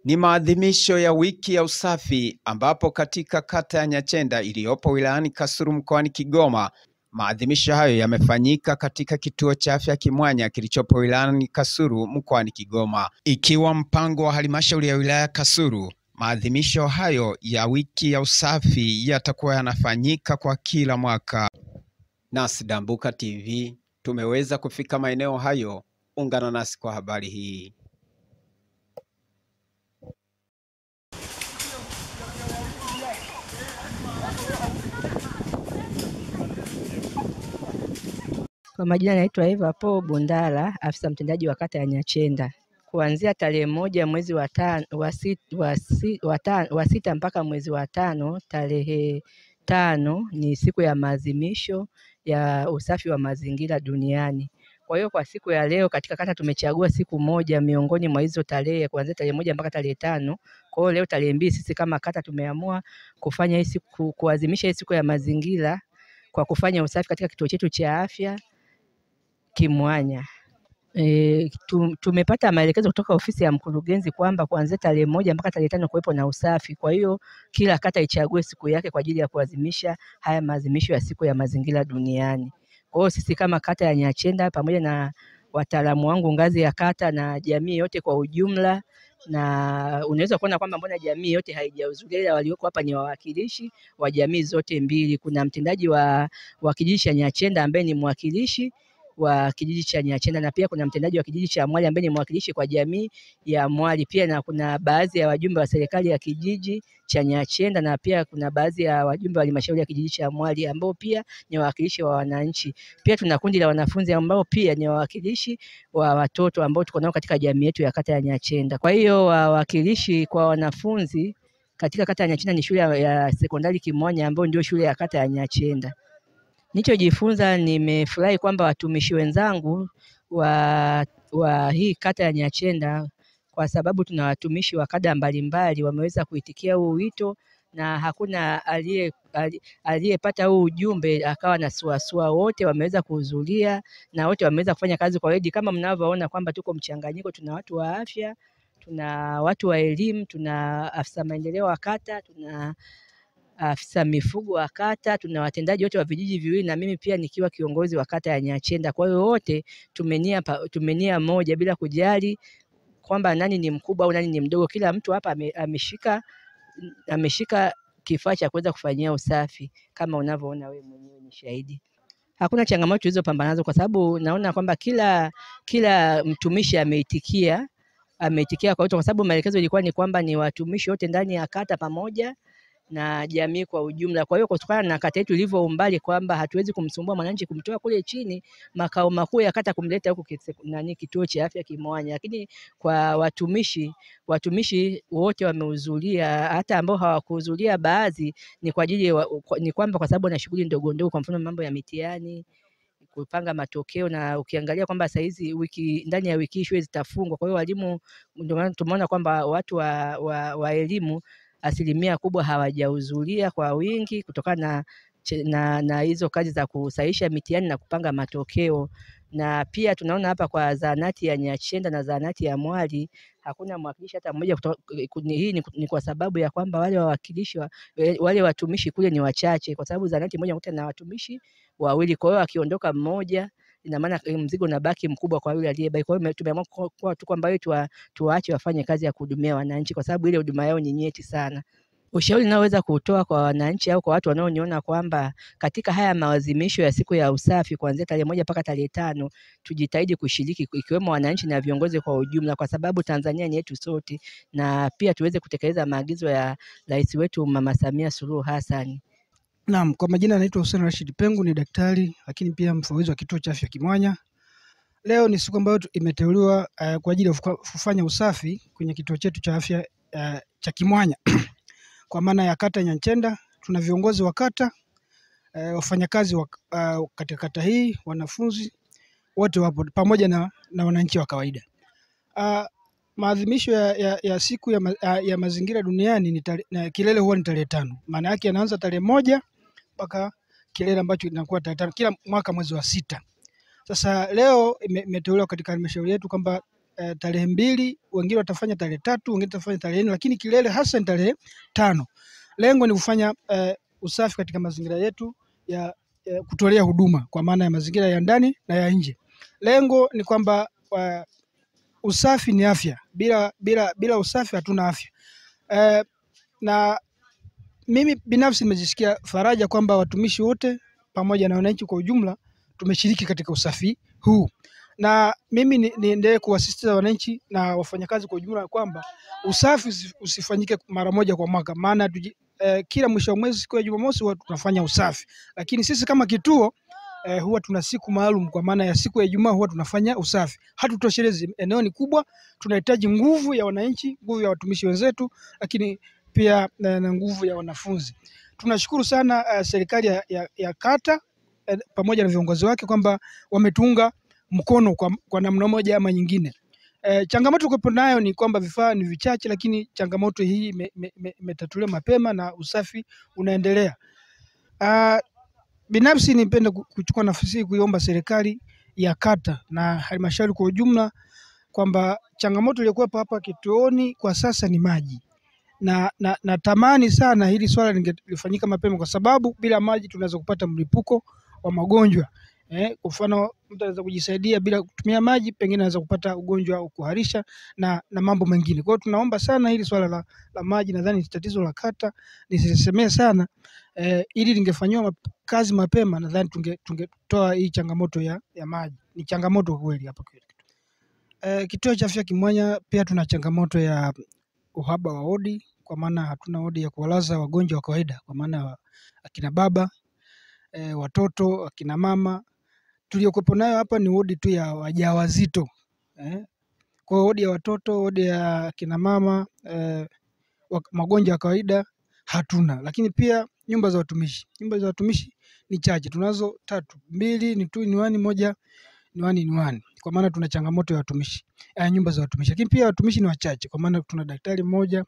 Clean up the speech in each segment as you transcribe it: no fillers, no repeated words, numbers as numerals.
Ni maadhimisho ya wiki ya usafi ambapo katika kata ya Nyachenda iliyopo wilayani Kasulu mkoani Kigoma, maadhimisho hayo yamefanyika katika kituo cha afya Kimwanya kilichopo wilayani Kasulu mkoani Kigoma. Ikiwa mpango wa halmashauri ya wilaya Kasulu, maadhimisho hayo ya wiki ya usafi yatakuwa yanafanyika kwa kila mwaka. Nasi Dambuka TV tumeweza kufika maeneo hayo, ungana nasi kwa habari hii. Kwa majina naitwa Eva Paul Bundala, afisa mtendaji wa kata ya Nyachenda. Kuanzia tarehe 1 mwezi wa sita mpaka mwezi wa 5, tarehe 5 ni siku ya maadhimisho ya usafi wa mazingira duniani. Kwa hiyo kwa siku ya leo katika kata tumechagua siku moja miongoni mwa hizo tarehe, kuanzia tarehe 1 mpaka tarehe 5. Kwa hiyo leo tarehe 2 sisi kama kata tumeamua kufanya hii siku, kuadhimisha hii siku ya mazingira kwa kufanya usafi katika kituo chetu cha afya Kimwanya. Tumepata maelekezo kutoka ofisi ya mkurugenzi kwamba kuanzia tarehe 1 mpaka tarehe 5 kuwepo na usafi. Kwa hiyo kila kata ichague siku yake kwa ajili ya kuadhimisha haya maadhimisho ya siku ya mazingira duniani. Kwa hiyo sisi kama kata ya Nyachenda pamoja na wataalamu wangu ngazi ya kata na jamii yote kwa ujumla, na unaweza kuona kwamba mbona jamii yote haijahudhuria, walioko hapa ni wawakilishi wa jamii zote mbili. Kuna mtendaji wa kijiji cha Nyachenda ambaye ni mwakilishi wa kijiji cha Nyachenda, na pia kuna mtendaji wa kijiji cha Mwali ambaye ni mwakilishi kwa jamii ya Mwali pia, na kuna baadhi ya wajumbe wa serikali ya kijiji cha Nyachenda, na pia kuna baadhi ya wajumbe wa halmashauri ya kijiji cha Mwali ambao pia ni wawakilishi wa wananchi. Pia tuna kundi la wanafunzi ambao pia ni wawakilishi wa watoto ambao tuko nao katika jamii yetu ya kata ya Nyachenda. Kwa hiyo wawakilishi kwa wanafunzi katika kata ya Nyachenda ni shule ya sekondari Kimwanya ambayo ndio shule ya kata ya Nyachenda. Nilichojifunza, nimefurahi kwamba watumishi wenzangu wa hii kata ya Nyachenda, kwa sababu tuna watumishi wa kada mbalimbali, wameweza kuitikia huu wito na hakuna aliyepata huu ujumbe akawa na suasua. Wote wameweza kuhudhuria na wote wameweza kufanya kazi kwa weledi. Kama mnavyoona kwamba tuko mchanganyiko, tuna watu wa afya, tuna watu wa elimu, tuna afisa maendeleo wa kata, tuna afisa mifugo wa kata, tuna watendaji wote wa vijiji viwili na mimi pia nikiwa kiongozi wa kata ya Nyachenda. Kwa hiyo wote tumenia moja bila kujali kwamba nani ni mkubwa au nani ni mdogo. Kila mtu hapa ameshika kifaa cha kuweza kufanyia usafi kama unavyoona wewe mwenyewe ni shahidi. Hakuna changamoto tulizopambana nazo kwa sababu naona kwamba kila mtumishi ameitikia kwa sababu maelekezo ilikuwa ni kwamba ni watumishi wote ndani ya kata pamoja na jamii kwa ujumla. Kwa hiyo kutokana na kata yetu ilivyo umbali kwamba hatuwezi kumsumbua mwananchi kumtoa kule chini makao makuu ya kata kumleta huko kituo cha afya Kimwanya, lakini kwa watumishi wote wamehudhuria, hata ambao hawakuhudhuria baadhi ni kwa ajili ni kwamba kwa sababu na shughuli ndogo ndogo, kwa mfano mambo ya mitihani, kupanga matokeo, na ukiangalia kwamba saa hizi ndani ya wiki shule zitafungwa. Kwa hiyo walimu, ndio maana tumeona kwamba watu wa elimu asilimia kubwa hawajahudhuria kwa wingi kutokana na hizo kazi za kusahihisha mitihani na kupanga matokeo. Na pia tunaona hapa kwa zahanati ya Nyachenda na zahanati ya Mwali hakuna mwakilishi hata mmoja. Hii ni kwa sababu ya kwamba wale wawakilishi wale watumishi kule ni wachache, kwa sababu zahanati moja unakuta na watumishi wawili. Kwa hiyo akiondoka mmoja, ina maana mzigo unabaki mkubwa kwa yule aliyebaki. Kwa hiyo tumeamua kwa tu kwamba tuwaache wafanye kazi ya kuhudumia wananchi, kwa sababu ile huduma yao ni nyeti sana. Ushauri naoweza kutoa kwa wananchi au kwa watu wanaoniona kwamba katika haya maadhimisho ya siku ya usafi kuanzia tarehe 1 mpaka tarehe 5, tujitahidi kushiriki ikiwemo wananchi na viongozi kwa ujumla, kwa sababu Tanzania ni yetu sote, na pia tuweze kutekeleza maagizo ya Rais wetu Mama Samia Suluhu Hassan. Naam, kwa majina naitwa Hussein Rashid Pengu, ni daktari lakini pia mfawidhi wa kituo cha afya Kimwanya. Leo ni siku ambayo imeteuliwa kwa ajili ya kufanya usafi kwenye kituo chetu cha afya cha Kimwanya. Kwa maana ya kata Nyachenda tuna viongozi wa kata, wafanyakazi katika kata hii, wanafunzi wote wapo pamoja na wananchi wa kawaida. Maadhimisho ya siku ya mazingira duniani kilele huwa ni tarehe 5. Maana yake yanaanza tarehe 1 mpaka kilele ambacho kinakuwa tarehe 5 kila mwaka mwezi wa 6. Sasa leo imeteuliwa katika halmashauri yetu kwamba tarehe 2, wengine watafanya tarehe 3, wengine watafanya tarehe 4, lakini kilele hasa ni tarehe 5. Lengo ni kufanya usafi katika mazingira yetu ya kutolea huduma kwa maana ya mazingira ya ndani na ya nje. Lengo ni kwamba usafi ni afya. Bila usafi hatuna afya. Na mimi binafsi nimejisikia faraja kwamba watumishi wote pamoja na wananchi kwa ujumla tumeshiriki katika usafi huu, na mimi niendelee kuwasisitiza wananchi na wafanyakazi kwa ujumla kwamba usafi usifanyike mara moja kwa mwaka, maana kila mwisho wa mwezi siku ya Jumamosi huwa tunafanya usafi, lakini sisi kama kituo huwa tuna siku maalum, kwa maana ya siku ya Ijumaa huwa tunafanya usafi. Hatutoshelezi, eneo ni kubwa, tunahitaji nguvu ya wananchi, nguvu ya watumishi wenzetu, lakini pia na nguvu ya wanafunzi. Tunashukuru sana serikali ya kata pamoja na viongozi wake kwamba wametuunga mkono kwa namna moja ama nyingine. Changamoto kwa nayo ni kwamba vifaa ni vichache, lakini changamoto hii imetatuliwa mapema na usafi unaendelea. Binafsi nipenda kuchukua nafasi hii kuiomba serikali ya kata na halmashauri kwa ujumla kwamba changamoto iliyokuwepo hapa kituoni kwa sasa ni maji. Na tamani sana hili swala lingefanyika mapema, kwa sababu bila maji tunaweza kupata mlipuko wa magonjwa. Kwa mfano mtu anaweza kujisaidia bila kutumia maji, pengine anaweza kupata ugonjwa wa kuharisha na mambo mengine. Kwa hiyo tunaomba sana hili swala la maji, nadhani ni tatizo la kata, nisisemee sana, ili lingefanywa kazi mapema, nadhani tungetoa hii changamoto ya maji. Ni changamoto kweli hapa kwetu. Kituo cha afya Kimwanya pia tuna changamoto ya uhaba wa wodi, kwa maana hatuna wodi ya kuwalaza wagonjwa wa kawaida, kwa maana akina baba, watoto, akina mama. Tuliokuwepo nayo hapa ni wodi tu ya wajawazito. Kwa wodi ya watoto, wodi ya akina mama, magonjwa ya kawaida hatuna. Lakini pia nyumba za watumishi ni chache. Tunazo 3, 2 ni 2 in 1, moja ni 1 in 1. Kwa maana tuna changamoto ya watumishi, nyumba za watumishi. Lakini pia watumishi ni wachache, kwa maana tuna daktari mmoja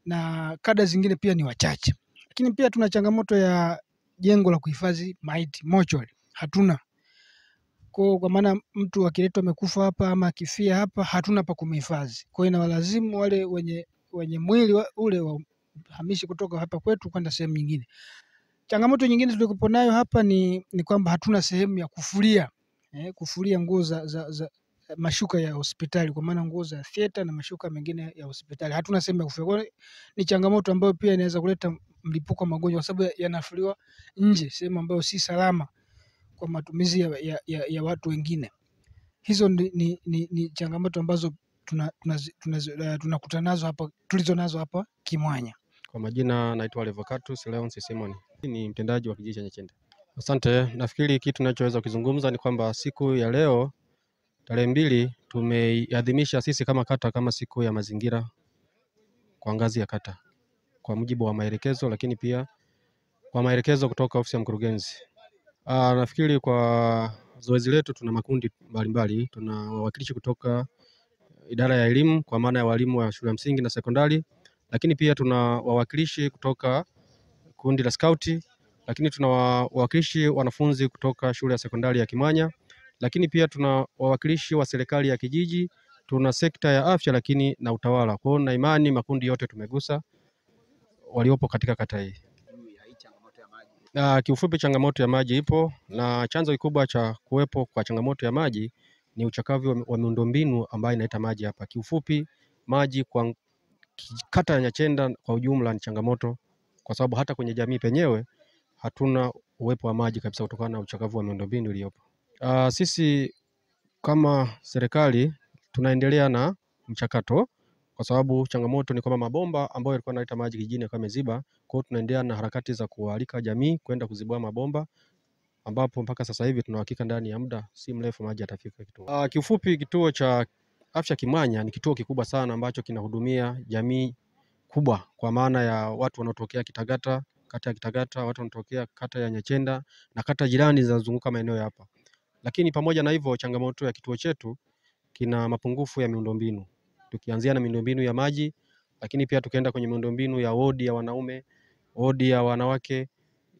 na kada zingine pia ni wachache. Lakini pia tuna changamoto ya jengo la kuhifadhi maiti, mortuary, hatuna. Kwa maana mtu akiletwa amekufa hapa ama akifia hapa, hatuna pa kumhifadhi. Kwa hiyo inawalazimu wale wenye mwili ule wahamishe kutoka hapa kwetu kwenda sehemu nyingine. Changamoto nyingine tulikuwa nayo hapa ni kwamba hatuna sehemu ya kufulia nguo za mashuka ya hospitali, kwa maana nguo za theater na mashuka mengine ya hospitali. Hatuna sehemu ya kufulia. Kwa hiyo ni changamoto ambayo pia inaweza kuleta mlipuko wa magonjwa, kwa sababu yanafuliwa nje, sehemu ambayo si salama kwa matumizi ya watu wengine. Hizo ni changamoto ambazo tunakutana nazo hapa, tulizonazo hapa Kimwanya. Kwa majina naitwa Levocatus Leonce Simon. Ni mtendaji wa kijiji cha Nyachenda. Asante. Nafikiri kitu tunachoweza kuzungumza ni kwamba siku ya leo tarehe 2 tumeiadhimisha sisi kama kata kama siku ya mazingira kwa ngazi ya kata, kwa mujibu wa maelekezo, lakini pia kwa maelekezo kutoka ofisi ya mkurugenzi. Nafikiri kwa zoezi letu tuna makundi mbalimbali. Tuna wawakilishi kutoka idara ya elimu kwa maana ya walimu wa shule ya msingi na sekondari, lakini pia tuna wawakilishi kutoka kundi la skauti, lakini tuna wawakilishi wanafunzi kutoka shule ya sekondari ya Kimwanya, lakini pia tuna wawakilishi wa serikali ya kijiji, tuna sekta ya afya, lakini na utawala. Kwa hiyo na imani makundi yote tumegusa waliopo katika kata hii. Kiufupi changamoto ya maji ipo, na chanzo kikubwa cha kuwepo kwa changamoto ya maji ni uchakavu wa miundombinu ambayo inaleta maji hapa. Kiufupi maji kwa kata ya Nyachenda kwa ujumla ni changamoto, kwa sababu hata kwenye jamii penyewe hatuna uwepo wa maji kabisa kutokana na uchakavu wa miundombinu iliyopo. Sisi kama serikali tunaendelea na mchakato, kwa sababu changamoto ni kama mabomba ambayo yalikuwa yanaleta maji kijijini kama ziba. Kwa hiyo tunaendelea na harakati za kualika jamii kwenda kuzibua mabomba, ambapo mpaka sasa hivi tuna uhakika ndani ya muda si mrefu maji yatafika kituo. Kiufupi kituo cha afya Kimwanya ni kituo kikubwa sana ambacho kinahudumia jamii kubwa, kwa maana ya watu wanaotokea Kitagata, kata ya Kitagata, watu wanatokea kata ya Nyachenda na kata jirani zinazozunguka maeneo hapa. Lakini pamoja na hivyo, changamoto ya kituo chetu kina mapungufu ya miundombinu. Tukianzia na miundombinu ya maji, lakini pia tukaenda kwenye miundombinu ya wodi ya wanaume, wodi ya wanawake,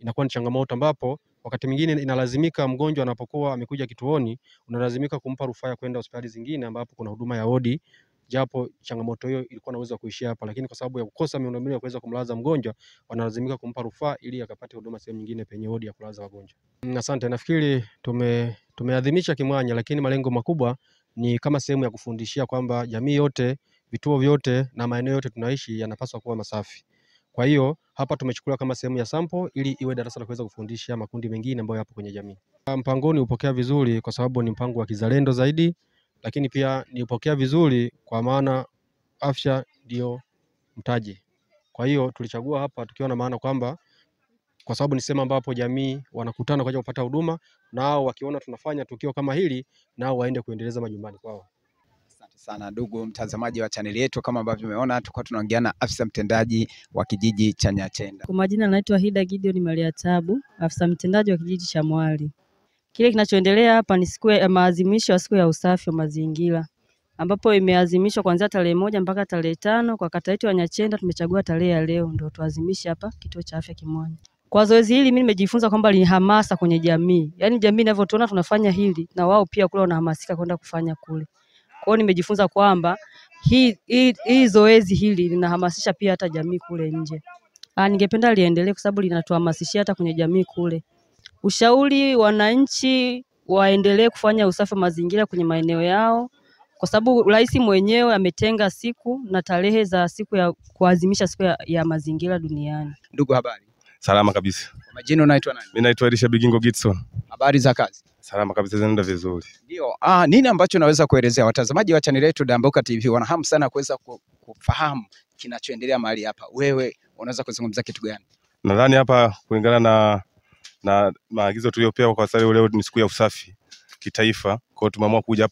inakuwa ni changamoto, ambapo wakati mwingine inalazimika mgonjwa anapokuwa amekuja kituoni, unalazimika kumpa rufaa kwenda hospitali zingine ambapo kuna huduma ya wodi, japo changamoto hiyo ilikuwa inaweza kuishia hapa, lakini kwa sababu ya kukosa miundombinu ya kuweza kumlaza mgonjwa, wanalazimika kumpa rufaa ili akapate huduma sehemu nyingine penye wodi ya kulaza wagonjwa. Asante, nafikiri tumeadhimisha Kimwanya, lakini malengo makubwa ni kama sehemu ya kufundishia kwamba jamii yote, vituo vyote na maeneo yote tunaishi yanapaswa kuwa masafi. Kwa hiyo hapa tumechukuliwa kama sehemu ya sample ili iwe darasa la kuweza kufundisha makundi mengine ambayo yapo kwenye jamii. Mpangoni upokea vizuri kwa sababu ni mpango wa kizalendo zaidi, lakini pia ni upokea vizuri kwa maana afya ndio mtaji. Kwa hiyo tulichagua hapa tukiwa na maana kwamba kwa sababu ni sehemu ambapo jamii wanakutana kwa ajili ya kupata huduma, nao wakiona tunafanya tukio kama hili nao waende kuendeleza majumbani kwao. Asante sana ndugu mtazamaji wa chaneli yetu, kama ambavyo umeona tulikuwa tunaongea na afisa mtendaji wa kijiji cha Nyachenda. Kwa majina naitwa Hida Gideon Mariatabu, afisa mtendaji wa kijiji cha Mwali. Kile kinachoendelea hapa ni siku ya maadhimisho ya siku ya usafi wa mazingira, ambapo imeadhimishwa kuanzia tarehe 1 mpaka tarehe 5 kwa kata yetu ya Nyachenda. Tumechagua tarehe ya leo ndio tuadhimishe hapa kituo cha afya Kimwanya. Kwa zoezi hili mimi nimejifunza kwamba ni hamasa kwenye jamii. Yaani jamii inavyotuona tunafanya hili na wao pia kule wanahamasika kwenda kufanya kule. Kwa hiyo nimejifunza kwamba hii zoezi hili linahamasisha pia hata jamii kule nje. Ningependa liendelee kwa sababu linatuhamasishia hata kwenye jamii kule. Ushauri wananchi waendelee kufanya usafi wa mazingira kwenye maeneo yao, kwa sababu rais mwenyewe ametenga siku na tarehe za siku ya kuadhimisha siku ya mazingira duniani. Ndugu, habari? Salama kabisa. Kwa majina unaitwa nani? Mimi naitwa Elisha Bigingo Gitson. Habari za kazi? Salama kabisa, zinaenda vizuri. Ndio. Nini ambacho naweza kuelezea watazamaji wa channel yetu Dambuka TV? Wanahamu sana kuweza kufahamu kinachoendelea mahali hapa. Wewe unaweza kuzungumza kitu gani? Nadhani hapa kulingana na maagizo tuliyopewa kwa sababu leo ni siku ya usafi kitaifa. Kwa hiyo tumeamua kuja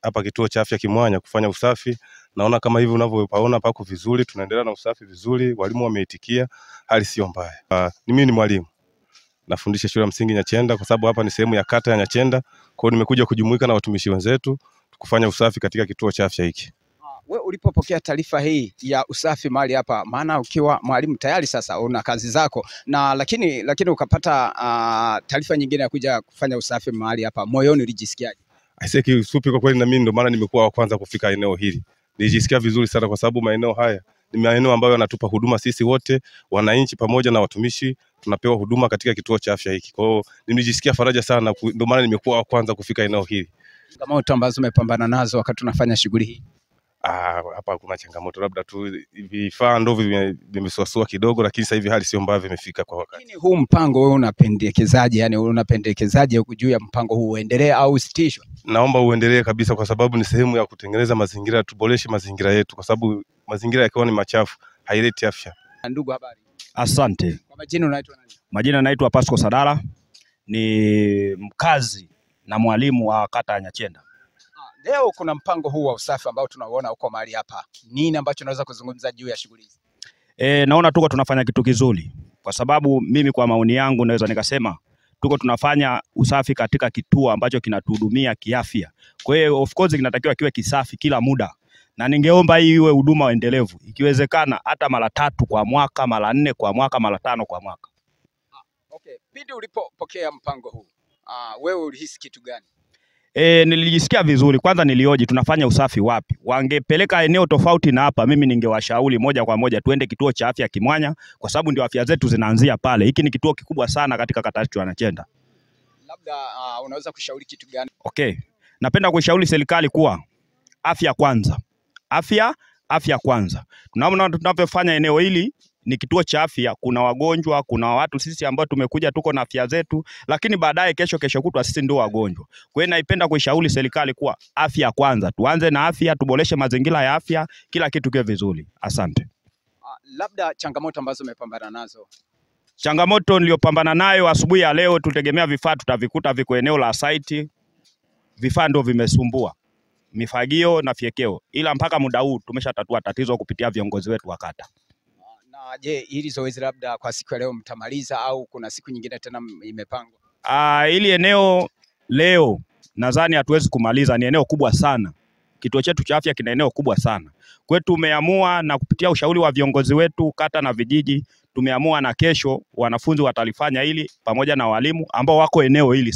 hapa kituo cha afya Kimwanya kufanya usafi. Naona kama hivi unavyopaona pako vizuri, tunaendelea na usafi vizuri, walimu wameitikia, hali sio mbaya. Mimi ni mwalimu. Nafundisha shule ya msingi Nyachenda kwa sababu hapa ni sehemu ya kata ya Nyachenda. Kwa hiyo nimekuja kujumuika na watumishi wenzetu kufanya usafi katika kituo cha afya hiki. Wewe ulipopokea taarifa hii ya usafi mahali hapa, maana ukiwa mwalimu tayari sasa una kazi zako na lakini ukapata taarifa nyingine ya kuja kufanya usafi mahali hapa, moyoni ulijisikiaje? Aisee, kiufupi kwa kweli na mimi ndo maana nimekuwa wa kwanza kufika eneo hili. Nilijisikia vizuri sana kwa sababu maeneo haya ni maeneo ambayo yanatupa huduma sisi wote, wananchi pamoja na watumishi, tunapewa huduma katika kituo cha afya hiki. Kwa hiyo nilijisikia faraja sana, ndio maana nimekuwa wa kwanza kufika eneo hili. Changamoto ambazo umepambana nazo wakati tunafanya shughuli hii? Hapa kuna changamoto, labda tu vifaa ndio vimesuasua kidogo, lakini sasa hivi hali sio mbaya, vimefika kwa wakati. Lakini huu mpango wewe unapendekezaje? Yani unapendekezaje juu ya mpango huu, uendelee au usitishwe? Naomba uendelee kabisa kwa sababu ni sehemu ya kutengeneza mazingira, tuboreshe mazingira yetu kwa sababu mazingira yakiwa ni machafu haileti afya. Ndugu, habari? Asante. Kwa majina unaitwa nani? Majina naitwa Pasco Sadala, ni mkazi na mwalimu wa kata ya Nyachenda. Leo kuna mpango huu wa usafi ambao tunauona huko mahali hapa. Nini ambacho unaweza kuzungumza juu ya shughuli hizi? Naona tuko tunafanya kitu kizuri kwa sababu mimi kwa maoni yangu naweza nikasema tuko tunafanya usafi katika kituo ambacho kinatuhudumia kiafya. Kwa hiyo of course kinatakiwa kiwe kisafi kila muda. Na ningeomba hii iwe huduma endelevu. Ikiwezekana hata mara 3 kwa mwaka, mara 4 kwa mwaka, mara 5 kwa mwaka. Okay. Pindi ulipopokea mpango huu, wewe ulihisi kitu gani? Nilijisikia vizuri. Kwanza nilioji tunafanya usafi wapi. Wangepeleka eneo tofauti na hapa, mimi ningewashauri moja kwa moja tuende kituo cha afya Kimwanya kwa sababu ndio afya zetu zinaanzia pale. Hiki ni kituo kikubwa sana katika kata yetu ya Nyachenda. Labda unaweza kushauri kitu gani? Okay. Napenda kushauri serikali kuwa afya kwanza. Afya kwanza. Tunaona tunavyofanya eneo hili ni kituo cha afya, kuna wagonjwa, kuna watu sisi ambao tumekuja tuko na afya zetu, lakini baadaye kesho kutwa sisi ndio wagonjwa. Kwa hiyo naipenda kuishauri serikali kuwa afya kwanza. Tuanze na afya, tuboreshe mazingira ya afya, kila kitu kiwe vizuri. Asante. Labda changamoto ambazo umepambana nazo? Changamoto niliyopambana nayo asubuhi ya leo, tutegemea vifaa tutavikuta viko eneo la site. Vifaa ndio vimesumbua. Mifagio na fyekeo. Ila mpaka muda huu tumeshatatua tatizo kupitia viongozi wetu wa kata. Na je, hili zoezi labda kwa siku ya leo mtamaliza au kuna siku nyingine tena imepangwa? Hili eneo leo nadhani hatuwezi kumaliza, ni eneo kubwa sana. Kituo chetu cha afya kina eneo kubwa sana. Kwetu tumeamua na kupitia ushauri wa viongozi wetu kata na vijiji tumeamua na kesho wanafunzi watalifanya hili pamoja na walimu ambao wako eneo hili.